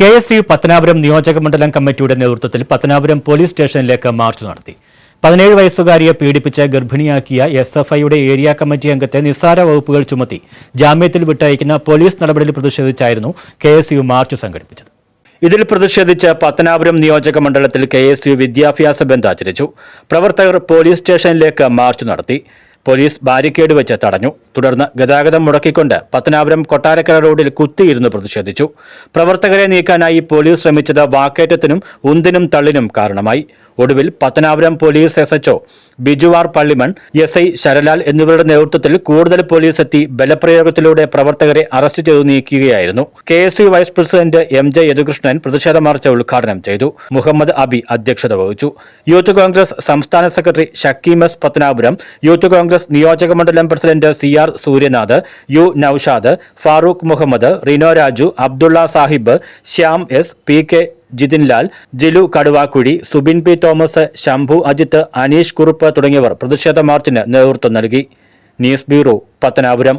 KSU Pathanapuram നിയോജകമണ്ഡലം കമ്മിറ്റിയുടെ നേതൃത്വത്തിൽ പത്തനാപുരം പോലീസ് സ്റ്റേഷനിലേക്ക് മാർച്ച് നടത്തി. 17 വയസ്സുകാരിയെ പീഡിപ്പിച്ച് ഗർഭിണിയാക്കിയ SFIയുടെ ഏരിയ കമ്മിറ്റി അംഗത്തെ നിസ്സാര വകുപ്പുകൾ ചുമത്തി ജാമ്യത്തിൽ വിട്ടയക്കുന്ന പോലീസ് നടപടിയിൽ പ്രതിഷേധിച്ചായിരുന്നു KSU മാർച്ച് സംഘടിപ്പിച്ചത്. ഇതിൽ പ്രതിഷേധിച്ച് പത്തനാപുരം നിയോജക മണ്ഡലത്തിൽ KSU വിദ്യാഭ്യാസ ബന്ദ് ആചരിച്ചു. പ്രവർത്തകർ പോലീസ് സ്റ്റേഷനിലേക്ക് മാർച്ച് നടത്തി. പോലീസ് ബാരിക്കേഡ് വെച്ച് തടഞ്ഞു. തുടർന്ന് ഗതാഗതം മുടക്കിക്കൊണ്ട് പത്തനാപുരം കൊട്ടാരക്കര റോഡിൽ കുത്തിയിരുന്ന് പ്രതിഷേധിച്ചു. പ്രവർത്തകരെ നീക്കാനായി പോലീസ് ശ്രമിച്ചത് വാക്കേറ്റത്തിനും ഉന്തിനും തള്ളിനും കാരണമായി. ഒടുവിൽ പത്തനാപുരം പോലീസ് SHO ബിജുവാർ പള്ളിമൺ, SI ശരലാൽ എന്നിവരുടെ നേതൃത്വത്തിൽ കൂടുതൽ പോലീസ് എത്തി ബലപ്രയോഗത്തിലൂടെ പ്രവർത്തകരെ അറസ്റ്റ് ചെയ്തു നീക്കുകയായിരുന്നു. KSU vice president MJ Yadukrishnan പ്രതിഷേധ മാർച്ച് ഉദ്ഘാടനം ചെയ്തു. മുഹമ്മദ് അബി അധ്യക്ഷത വഹിച്ചു. യൂത്ത് കോൺഗ്രസ് സംസ്ഥാന secretary Shakeem S Pathanapuram, Youth Congress നിയോജക മണ്ഡലം president CR Suryanath, U Naushad, Farooq Muhammad, Rino Raju, Abdulla Sahib, Shyam S, PK Jithinlal, Jilu Kaduvakuzhi, Subin P Thomas, Shambhu Ajith, Aneesh Kurup തുടങ്ങിയവർ പ്രതിഷേധ മാർച്ചിന് നേതൃത്വം നൽകി. News bureau, Pathanapuram.